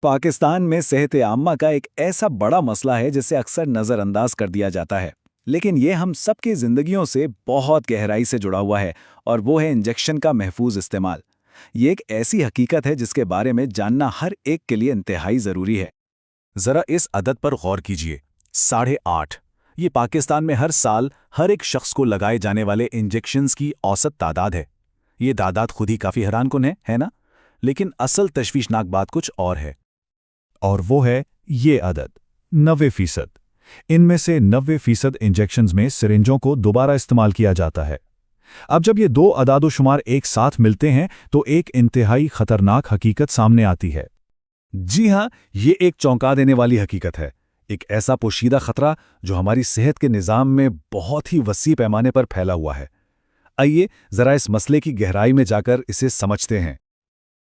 پاکستان میں صحت عامہ کا ایک ایسا بڑا مسئلہ ہے جسے اکثر نظر انداز کر دیا جاتا ہے، لیکن یہ ہم سب کی زندگیوں سے بہت گہرائی سے جڑا ہوا ہے، اور وہ ہے انجیکشن کا محفوظ استعمال۔ یہ ایک ایسی حقیقت ہے جس کے بارے میں جاننا ہر ایک کے لیے انتہائی ضروری ہے۔ ذرا اس عدد پر غور کیجیے، 8.5۔ یہ پاکستان میں ہر سال ہر ایک شخص کو لگائے جانے والے انجیکشنز کی اوسط تعداد ہے۔ یہ تعداد خود ہی کافی حیران کن ہے نا؟ لیکن اصل تشویشناک بات کچھ اور ہے، اور وہ ہے یہ عدد 90%۔ ان میں سے 90% انجیکشنز میں سرنجوں کو دوبارہ استعمال کیا جاتا ہے۔ اب جب یہ دو اعداد و شمار ایک ساتھ ملتے ہیں تو ایک انتہائی خطرناک حقیقت سامنے آتی ہے۔ جی ہاں، یہ ایک چونکا دینے والی حقیقت ہے، ایک ایسا پوشیدہ خطرہ جو ہماری صحت کے نظام میں بہت ہی وسیع پیمانے پر پھیلا ہوا ہے۔ آئیے ذرا اس مسئلے کی گہرائی میں جا کر اسے سمجھتے ہیں۔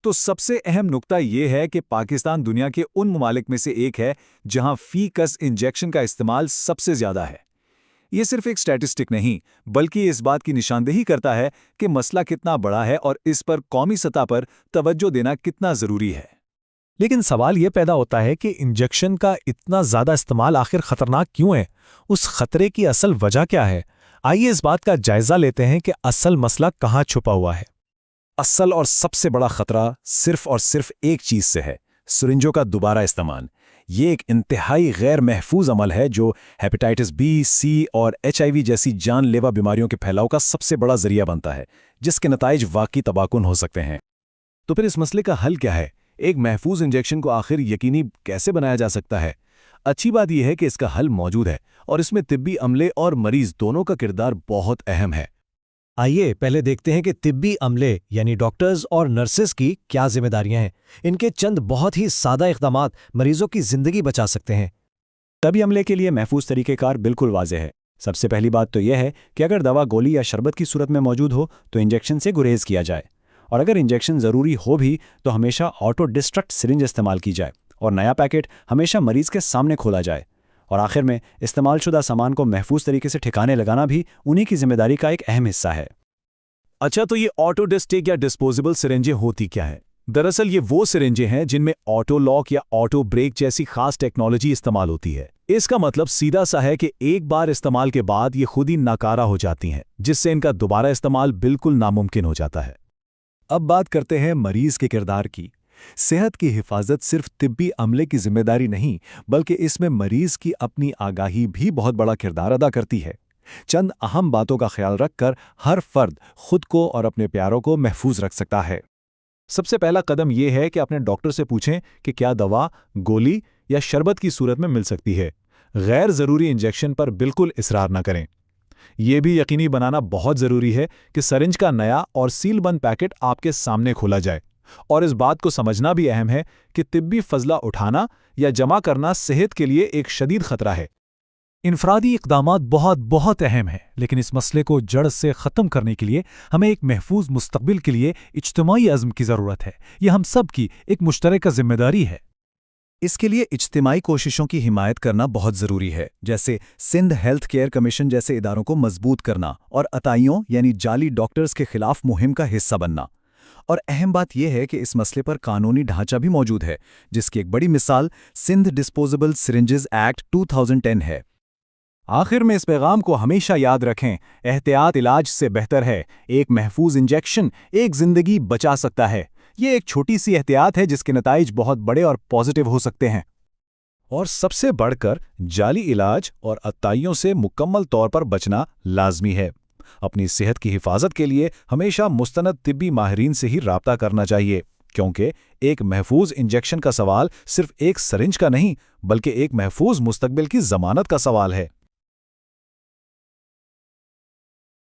تو سب سے اہم نقطہ یہ ہے کہ پاکستان دنیا کے ان ممالک میں سے ایک ہے جہاں فی کس انجیکشن کا استعمال سب سے زیادہ ہے۔ یہ صرف ایک سٹیٹسٹک نہیں، بلکہ اس بات کی نشاندہی کرتا ہے کہ مسئلہ کتنا بڑا ہے اور اس پر قومی سطح پر توجہ دینا کتنا ضروری ہے۔ لیکن سوال یہ پیدا ہوتا ہے کہ انجیکشن کا اتنا زیادہ استعمال آخر خطرناک کیوں ہے؟ اس خطرے کی اصل وجہ کیا ہے؟ آئیے اس بات کا جائزہ لیتے ہیں کہ اصل مسئلہ کہاں چھپا ہوا ہے۔ اصل اور سب سے بڑا خطرہ صرف اور صرف ایک چیز سے ہے: سرنجوں کا دوبارہ استعمال۔ یہ ایک انتہائی غیر محفوظ عمل ہے جو ہیپیٹائٹس بی، سی اور HIV جیسی جان لیوا بیماریوں کے پھیلاؤ کا سب سے بڑا ذریعہ بنتا ہے، جس کے نتائج واقعی تباہ کن ہو سکتے ہیں۔ تو پھر اس مسئلے کا حل کیا ہے؟ ایک محفوظ انجیکشن کو آخر یقینی کیسے بنایا جا سکتا ہے؟ اچھی بات یہ ہے کہ اس کا حل موجود ہے، اور اس میں طبی عملے اور مریض دونوں کا کردار بہت اہم ہے۔ آئیے پہلے دیکھتے ہیں کہ طبی عملے یعنی ڈاکٹرز اور نرسز کی کیا ذمہ داریاں ہیں۔ ان کے چند بہت ہی سادہ اقدامات مریضوں کی زندگی بچا سکتے ہیں۔ طبی عملے کے لیے محفوظ طریقہ کار بالکل واضح ہے۔ سب سے پہلی بات تو یہ ہے کہ اگر دوا گولی یا شربت کی صورت میں موجود ہو تو انجیکشن سے گریز کیا جائے، اور اگر انجیکشن ضروری ہو بھی تو ہمیشہ آٹو ڈسٹرکٹ سرنج استعمال کی جائے، اور نیا پیکٹ ہمیشہ مریض کے سامنے کھولا جائے۔ اور آخر میں استعمال شدہ سامان کو محفوظ طریقے سے ٹھکانے لگانا بھی انہی کی ذمہ داری کا ایک اہم حصہ ہے۔ اچھا، تو یہ آٹو ڈسٹک یا ڈسپوزیبل سرنجیں ہوتی کیا ہیں؟ دراصل یہ وہ سرنجیں ہیں جن میں آٹو لاک یا آٹو بریک جیسی خاص ٹیکنالوجی استعمال ہوتی ہے۔ اس کا مطلب سیدھا سا ہے کہ ایک بار استعمال کے بعد یہ خود ہی ناکارہ ہو جاتی ہیں، جس سے ان کا دوبارہ استعمال بالکل ناممکن ہو جاتا ہے۔ اب بات کرتے ہیں مریض کے کردار کی۔ صحت کی حفاظت صرف طبی عملے کی ذمہ داری نہیں، بلکہ اس میں مریض کی اپنی آگاہی بھی بہت بڑا کردار ادا کرتی ہے۔ چند اہم باتوں کا خیال رکھ کر ہر فرد خود کو اور اپنے پیاروں کو محفوظ رکھ سکتا ہے۔ سب سے پہلا قدم یہ ہے کہ اپنے ڈاکٹر سے پوچھیں کہ کیا دوا گولی یا شربت کی صورت میں مل سکتی ہے۔ غیر ضروری انجیکشن پر بالکل اصرار نہ کریں۔ یہ بھی یقینی بنانا بہت ضروری ہے کہ سرنج کا نیا اور سیل بند پیکٹ آپ کے سامنے کھولا جائے، اور اس بات کو سمجھنا بھی اہم ہے کہ طبی فضلہ اٹھانا یا جمع کرنا صحت کے لیے ایک شدید خطرہ ہے۔ انفرادی اقدامات بہت اہم ہیں، لیکن اس مسئلے کو جڑ سے ختم کرنے کے لیے ہمیں ایک محفوظ مستقبل کے لیے اجتماعی عزم کی ضرورت ہے۔ یہ ہم سب کی ایک مشترکہ ذمہ داری ہے۔ اس کے لیے اجتماعی کوششوں کی حمایت کرنا بہت ضروری ہے، جیسے سندھ ہیلتھ کیئر کمیشن جیسے اداروں کو مضبوط کرنا اور عطائیوں یعنی جعلی ڈاکٹرز کے خلاف مہم کا حصہ بننا۔ اور اہم بات یہ ہے کہ اس مسئلے پر قانونی ڈھانچہ بھی موجود ہے، جس کی ایک بڑی مثال سندھ ڈسپوزیبل سرنجز ایکٹ 2010 ہے۔ آخر میں اس پیغام کو ہمیشہ یاد رکھیں: احتیاط علاج سے بہتر ہے۔ ایک محفوظ انجیکشن ایک زندگی بچا سکتا ہے۔ یہ ایک چھوٹی سی احتیاط ہے جس کے نتائج بہت بڑے اور پازیٹیو ہو سکتے ہیں۔ اور سب سے بڑھ کر جعلی علاج اور عطائیوں سے مکمل طور پر بچنا لازمی ہے۔ اپنی صحت کی حفاظت کے لیے ہمیشہ مستند طبی ماہرین سے ہی رابطہ کرنا چاہیے، کیونکہ ایک محفوظ انجیکشن کا سوال صرف ایک سرنج کا نہیں، بلکہ ایک محفوظ مستقبل کی ضمانت کا سوال ہے۔